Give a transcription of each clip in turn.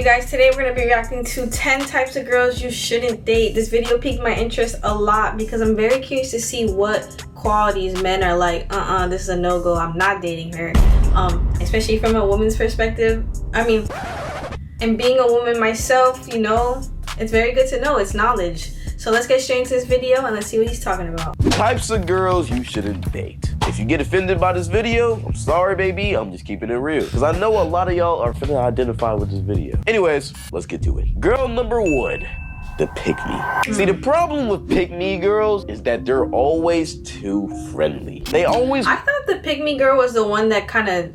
guys, today we're going to be reacting to 10 types of girls you shouldn't date. This video piqued my interest a lot because I'm very curious to see what qualities men are like, this is a no-go, I'm not dating her. Especially from a woman's perspective. I mean, and being a woman myself, you know, it's very good to know, it's knowledge. So let's get straight into this video and let's see what he's talking about. Types of girls you shouldn't date. If you get offended by this video, I'm sorry, baby. I'm just keeping it real. Because I know a lot of y'all are finna identify with this video. Anyways, let's get to it. Girl number one, the pick-me. See, the problem with pick-me girls is that they're always too friendly. I thought the pick-me girl was the one that kind of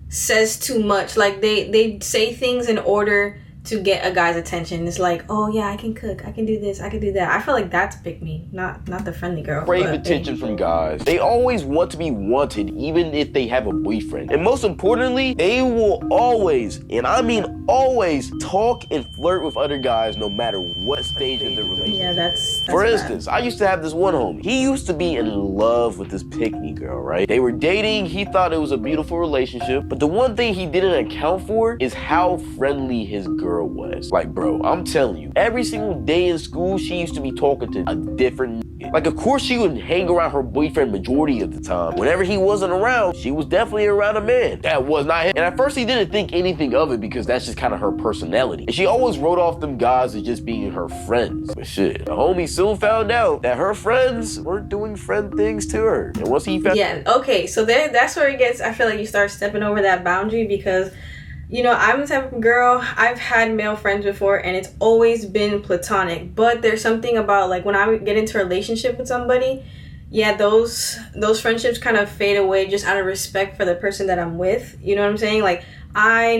says too much. Like, they say things in order to get a guy's attention. It's like, oh yeah, I can cook, I can do this, I can do that. I feel like that's pick me, not the friendly girl. Crave attention from guys. They always want to be wanted, even if they have a boyfriend. And most importantly, they will always, and I mean always, talk and flirt with other guys no matter what stage of the relationship. Yeah, that's For bad. instance, I used to have this one homie. He used to be in love with this pick-me girl, right? They were dating, he thought it was a beautiful relationship, but the one thing he didn't account for is how friendly his girl was. Like, bro, I'm telling you, every single day in school, she used to be talking to a different nigga. Like, of course, she would hang around her boyfriend majority of the time. Whenever he wasn't around, she was definitely around a man. That was not him. And at first, he didn't think anything of it because that's just kind of her personality. And she always wrote off them guys as just being her friends. But shit, the homie soon found out that her friends weren't doing friend things to her. And once he found okay, so that's where it gets, I feel like you start stepping over that boundary because, you know, I'm the type of girl, I've had male friends before and it's always been platonic, but there's something about, like, when I get into a relationship with somebody, yeah, those friendships kind of fade away just out of respect for the person that I'm with. You know what I'm saying? Like, I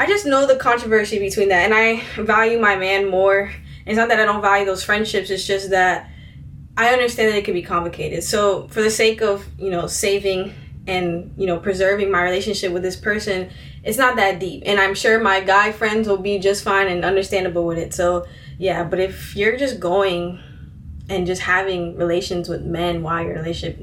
just know the controversy between that, and I value my man more. It's not that I don't value those friendships, it's just that I understand that it could be complicated. So for the sake of, you know, saving and, you know, preserving my relationship with this person, it's not that deep, and I'm sure my guy friends will be just fine and understandable with it. So yeah, but if you're just going and just having relations with men while you're in a relationship,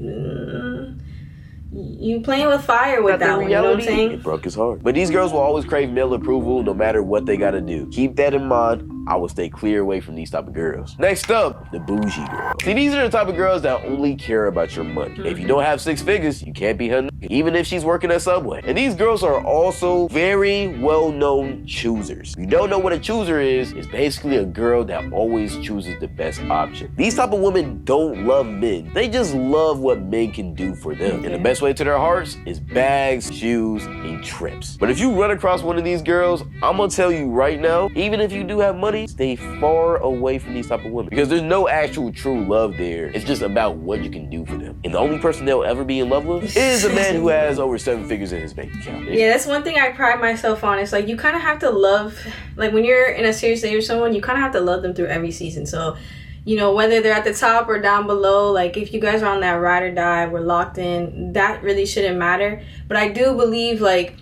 you playing with fire with that one, you know what I'm saying? It broke his heart. But these girls will always crave male approval no matter what they gotta do. Keep that in mind. I will stay clear away from these type of girls. Next up, the bougie girl. See, these are the type of girls that only care about your money. If you don't have 6 figures, you can't be her nigga, even if she's working at Subway. And these girls are also very well-known choosers. If you don't know what a chooser is, it's basically a girl that always chooses the best option. These type of women don't love men. They just love what men can do for them. And the best way to their hearts is bags, shoes, and trips. But if you run across one of these girls, I'm gonna tell you right now, even if you do have money, stay far away from these type of women because there's no actual true love there. It's just about what you can do for them. And the only person they'll ever be in love with is a man who has over 7 figures in his bank account. Yeah, that's one thing I pride myself on. It's like, you kind of have to love, like, when you're in a serious date with someone, you kind of have to love them through every season. So, you know, whether they're at the top or down below, like, if you guys are on that ride or die, we're locked in, that really shouldn't matter. But I do believe, like,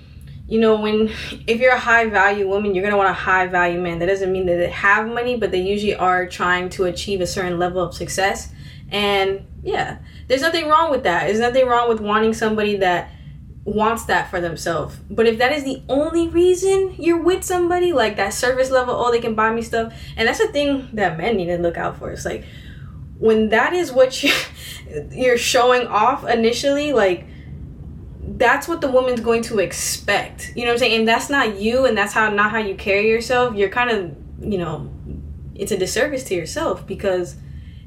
you know, if you're a high value woman, you're gonna want a high value man. That doesn't mean that they have money, but they usually are trying to achieve a certain level of success. And yeah, there's nothing wrong with that. There's nothing wrong with wanting somebody that wants that for themselves. But if that is the only reason you're with somebody, like that surface level, oh, they can buy me stuff, and that's the thing that men need to look out for. It's like, when that is what you're showing off initially, like, that's what the woman's going to expect. You know what I'm saying? And that's not you, and that's not how you carry yourself. You're kind of, you know, it's a disservice to yourself because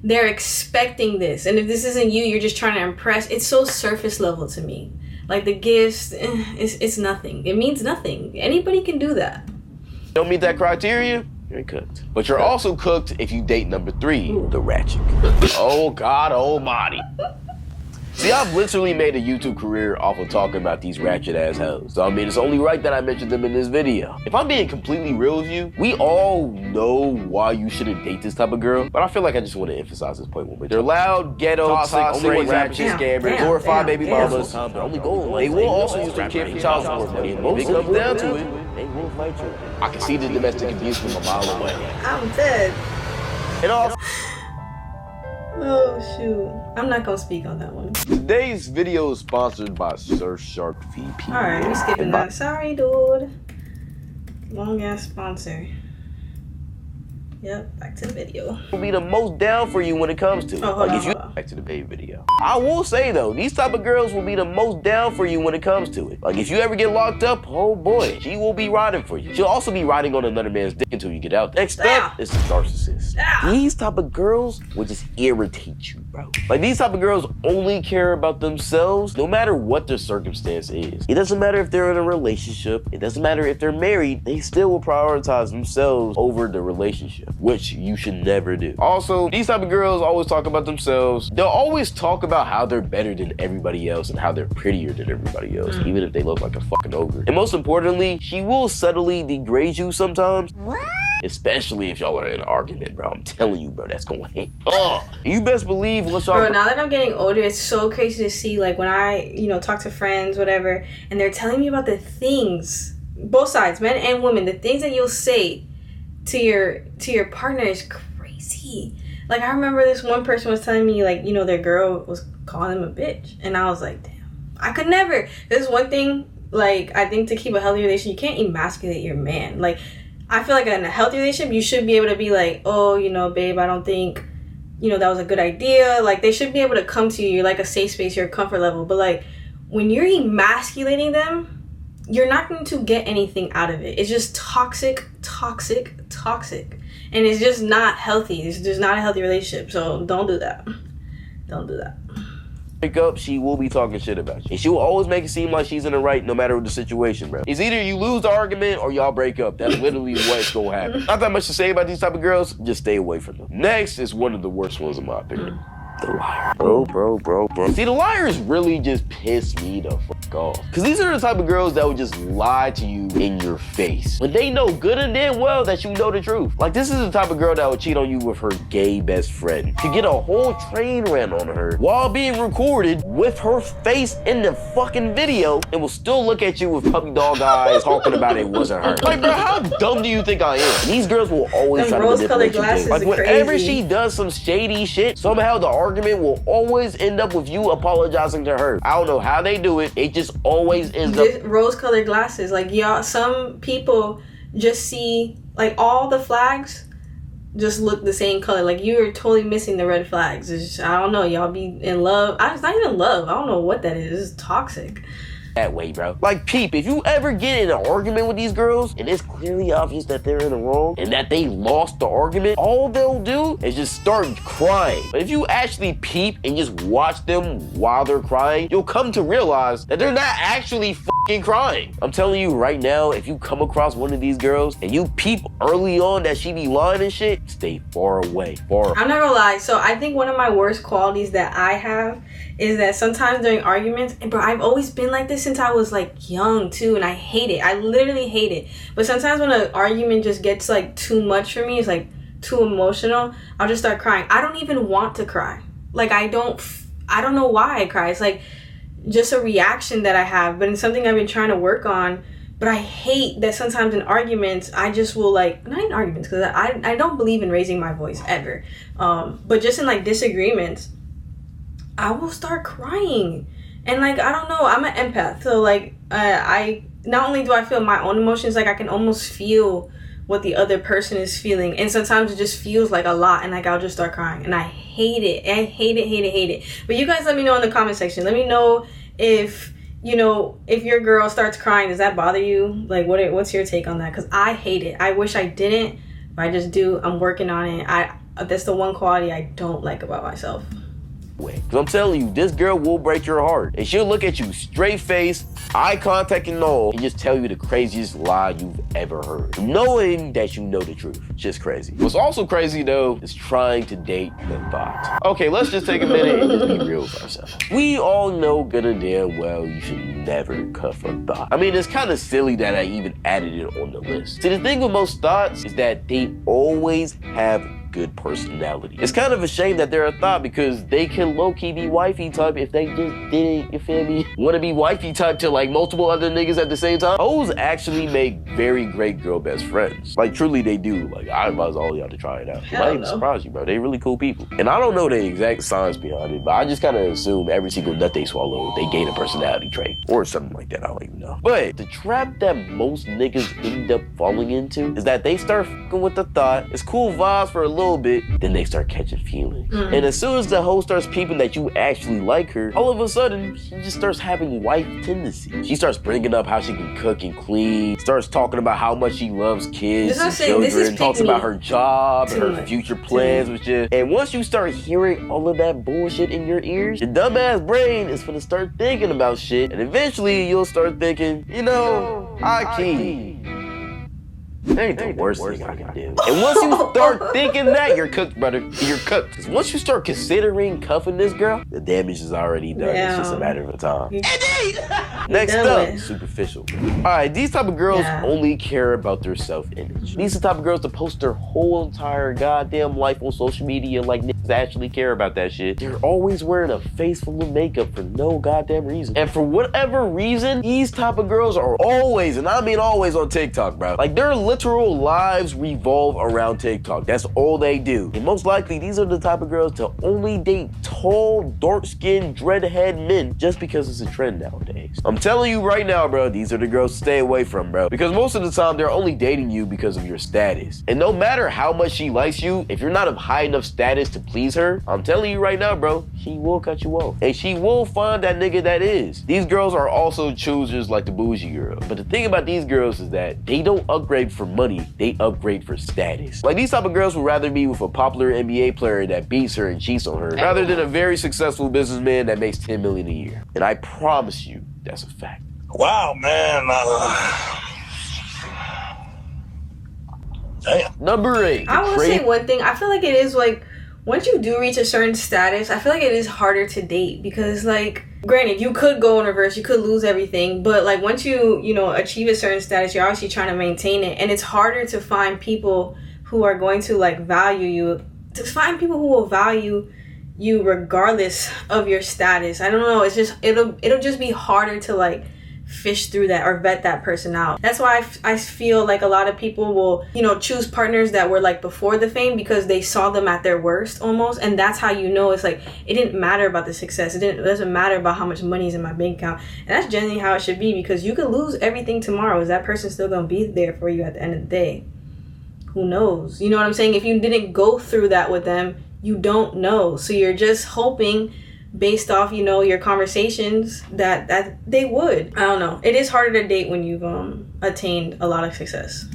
they're expecting this. And if this isn't you, you're just trying to impress. It's so surface level to me. Like, the gifts, it's nothing. It means nothing. Anybody can do that. Don't meet that criteria, you ain't cooked. But you're also cooked if you date number 3, the ratchet. Oh God almighty. See, I've literally made a YouTube career off of talking about these ratchet ass hoes. So I mean, it's only right that I mentioned them in this video. If I'm being completely real with you, we all know why you shouldn't date this type of girl, but I feel like I just want to emphasize this point one more time. They're loud, ghetto, toxic, ratchet, scammers, glorified baby mamas. They will also use their kid for child support money, and most comes down to it, they will fight you. I can see the domestic abuse from a mile away. I'm dead. And also, oh shoot, I'm not gonna speak on that one. Today's video is sponsored by Surfshark VPN. Alright, we skipping that. Sorry, dude. Long ass sponsor. Yep, back to the video. Will be the most down for you when it comes to it. Oh, hold like on, if you hold on. back to the baby video. I will say though, these type of girls will be the most down for you when it comes to it. Like if you ever get locked up, oh boy, she will be riding for you. She'll also be riding on another man's dick until you get out. Next up is the narcissist. These type of girls will just irritate you, bro. Like these type of girls only care about themselves no matter what their circumstance is. It doesn't matter if they're in a relationship. It doesn't matter if they're married. They still will prioritize themselves over the relationship, which you should never do. Also, these type of girls always talk about themselves. They'll always talk about how they're better than everybody else and how they're prettier than everybody else, even if they look like a fucking ogre. And most importantly, she will subtly degrade you sometimes. What? Especially if y'all are in an argument, bro. I'm telling you, bro, that's gonna hit. Oh, you best believe once y'all. Bro, now that I'm getting older, it's so crazy to see, like, when I, talk to friends, whatever, and they're telling me about the things, both sides, men and women, the things that you'll say to your partner is crazy. Like, I remember this one person was telling me, like, their girl was calling him a bitch, and I was like, damn, I could never. There's one thing, like, I think to keep a healthy relationship, you can't emasculate your man. Like, I feel like in a healthy relationship, you should be able to be like, oh, babe, I don't think, that was a good idea. Like, they should be able to come to you. You're like a safe space, your comfort level. But, like, when you're emasculating them, you're not going to get anything out of it. It's just toxic. And it's just not healthy. It's just not a healthy relationship. So don't do that. Don't do that. Break up, she will be talking shit about you. And she will always make it seem like she's in the right no matter the situation, bro. It's either you lose the argument or y'all break up. That's literally what's gonna happen. Not that much to say about these type of girls, just stay away from them. Next is one of the worst ones in my opinion. The liar. Bro. See, the liars really just piss me the fuck off. Cause these are the type of girls that would just lie to you in your face when they know good and damn well that you know the truth. Like, this is the type of girl that would cheat on you with her gay best friend. To get a whole train ran on her while being recorded with her face in the fucking video and will still look at you with puppy dog eyes talking about it wasn't her. Like, bro, how dumb do you think I am? These girls will always try to manipulate you. Like, whenever she does some shady shit, somehow the argument will always end up with you apologizing to her. I don't know how they do it. It just always ends up. Rose-colored glasses. Like, y'all, some people just see, like, all the flags just look the same color. Like, you're totally missing the red flags. It's just, I don't know. Y'all be in love. It's not even love. I don't know what that is. It's toxic. That way, bro. Like, peep, if you ever get in an argument with these girls and it's clearly obvious that they're in the wrong and that they lost the argument, all they'll do is just start crying. But if you actually peep and just watch them while they're crying, you'll come to realize that they're not actually fucking crying. I'm telling you right now, if you come across one of these girls and you peep early on that she be lying and shit, stay far away. I'm not gonna lie. So I think one of my worst qualities that I have is that sometimes during arguments, and bro, I've always been like this since I was like young too, and I hate it. I literally hate it. But sometimes when an argument just gets like too much for me, it's like too emotional, I'll just start crying. I don't even want to cry. Like, I don't know why I cry. It's like just a reaction that I have, but it's something I've been trying to work on. But I hate that sometimes in arguments, I just will like, not in arguments, because I don't believe in raising my voice ever. But just in like disagreements, I will start crying. And like, I don't know, I'm an empath. So like, I not only do I feel my own emotions, like I can almost feel what the other person is feeling. And sometimes it just feels like a lot, and like I'll just start crying. And I hate it. I hate it. But you guys let me know in the comment section. Let me know if, if your girl starts crying, does that bother you? Like, what's your take on that? Because I hate it. I wish I didn't, but I just do. I'm working on it. That's the one quality I don't like about myself. Because I'm telling you, this girl will break your heart. And she'll look at you straight face, eye contact and all, and just tell you the craziest lie you've ever heard, knowing that you know the truth. Just crazy. What's also crazy, though, is trying to date the thought. Okay, let's just take a minute and just be real with ourselves. We all know good and damn well you should never cuff a thought. I mean, it's kind of silly that I even added it on the list. See, the thing with most thoughts is that they always have good personality. It's kind of a shame that they're a thought because they can low-key be wifey type if they just didn't, you feel me, want to be wifey type to like multiple other niggas at the same time. Hoes actually make very great girl best friends. Like truly they do. Like I advise all y'all to try it out. It might even surprise you, bro. They really cool people. And I don't know the exact science behind it, but I just kind of assume every single nut they swallow, they gain a personality trait or something like that. I don't even know. But the trap that most niggas end up falling into is that they start fucking with the thought, it's cool vibes for a little bit, then they start catching feelings. And as soon as the hoe starts peeping that you actually like her, all of a sudden, she just starts having wife tendencies. She starts bringing up how she can cook and clean, starts talking about how much she loves kids and children, talks about her job and her future plans with you. And once you start hearing all of that bullshit in your ears, your dumbass brain is gonna start thinking about shit, and eventually you'll start thinking, you know, that ain't the worst thing I can do. And once you start thinking that, you're cooked, brother. You're cooked. Because once you start considering cuffing this girl, the damage is already done. It's just a matter of time. Next up, superficial. All right, these type of girls only care about their self-image. These are the type of girls that post their whole entire goddamn life on social media like niggas actually care about that shit. They're always wearing a face full of makeup for no goddamn reason. And for whatever reason, these type of girls are always, and I mean always, on TikTok, bro. Like they're literal lives revolve around TikTok. That's all they do. And most likely, these are the type of girls to only date tall, dark-skinned, dreadhead men just because it's a trend nowadays. I'm telling you right now, bro, these are the girls to stay away from, bro. Because most of the time, they're only dating you because of your status. And no matter how much she likes you, if you're not of high enough status to please her, I'm telling you right now, bro, she will cut you off. And she will find that nigga that is. These girls are also choosers like the bougie girl. But the thing about these girls is that they don't upgrade for money, they upgrade for status. Like these type of girls would rather be with a popular NBA player that beats her and cheats on her rather than a very successful businessman that makes 10 million a year. And I promise you, that's a fact. Wow, man. Damn. Number 8. I will say one thing. I feel like it is like, once you do reach a certain status, I feel like it is harder to date because, like, granted, you could go in reverse, you could lose everything, but like once you know, achieve a certain status, you're obviously trying to maintain it, and it's harder to find people who are going to like value you, to find people who will value you regardless of your status. I don't know, it's just it'll just be harder to like fish through that or vet that person out. That's why I feel like a lot of people will, you know, choose partners that were like before the fame because they saw them at their worst almost, and that's how you know it's like it didn't matter about the success. It doesn't matter about how much money is in my bank account, and that's generally how it should be because you could lose everything tomorrow. Is that person still gonna be there for you at the end of the day? Who knows? You know what I'm saying? If you didn't go through that with them, you don't know. So you're just hoping, based off, you know, your conversations, that they would. I don't know. It is harder to date when you've attained a lot of success.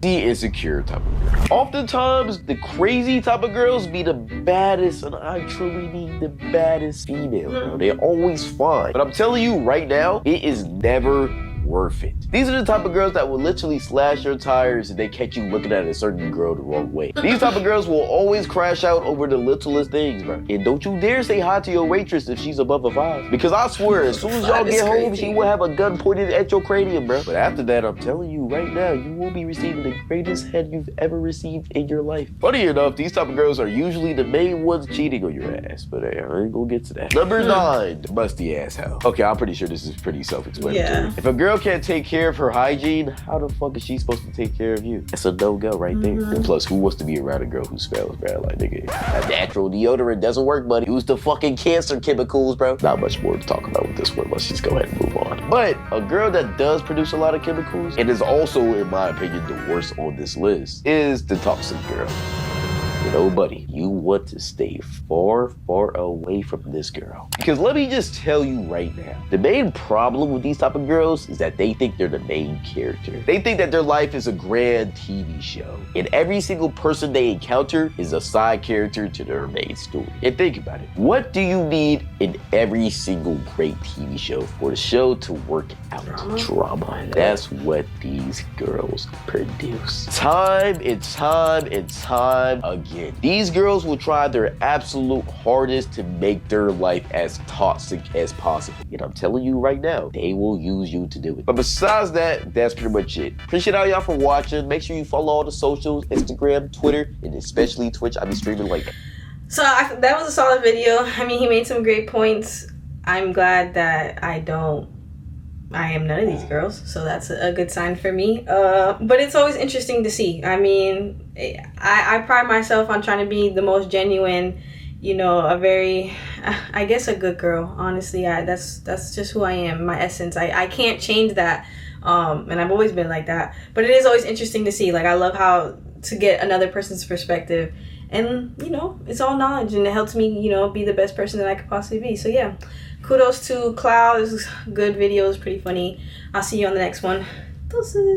The insecure type of girl. Oftentimes, the crazy type of girls be the baddest, and I truly mean the baddest female, bro. They're always fine. But I'm telling you right now, it is never worth it. These are the type of girls that will literally slash your tires if they catch you looking at a certain girl the wrong way. These type of girls will always crash out over the littlest things, bro. And don't you dare say hi to your waitress if she's above a 5. Because I swear, as soon as y'all get home, she will have a gun pointed at your cranium, bro. But after that, I'm telling you right now, you will be receiving the greatest head you've ever received in your life. Funny enough, these type of girls are usually the main ones cheating on your ass. But hey, I ain't gonna get to that. Number 9, the musty ass hoe. Okay, I'm pretty sure this is pretty self-explanatory. Yeah. If a girl can't take care of her hygiene, how the fuck is she supposed to take care of you? That's a no-go right there. And plus, who wants to be around a girl who smells bad? Like, nigga, a natural deodorant doesn't work, buddy. Use the fucking cancer chemicals, bro. Not much more to talk about with this one. Let's just go ahead and move on. But a girl that does produce a lot of chemicals, and is also, in my opinion, the worst on this list, is the toxic girl. You know, buddy, you want to stay far, far away from this girl. Because let me just tell you right now, the main problem with these type of girls is that they think they're the main character. They think that their life is a grand TV show, and every single person they encounter is a side character to their main story. And think about it. What do you need in every single great TV show for the show to work out? Drama. That's what these girls produce. Time and time and time again. again. These girls will try their absolute hardest to make their life as toxic as possible. And I'm telling you right now, they will use you to do it. But besides that, that's pretty much it. Appreciate all y'all for watching. Make sure you follow all the socials, Instagram, Twitter, and especially Twitch. I'll be streaming like that. So that was a solid video. I mean, he made some great points. I'm glad that I am none of these girls, so that's a good sign for me. But it's always interesting to see. I mean, I pride myself on trying to be the most genuine, you know, a very, I guess, a good girl. Honestly, that's just who I am, my essence. I can't change that, and I've always been like that. But it is always interesting to see. Like, I love how to get another person's perspective. And, you know, it's all knowledge, and it helps me, you know, be the best person that I could possibly be. So, yeah, kudos to Cloud. This is a good video. It's pretty funny. I'll see you on the next one. Deuces.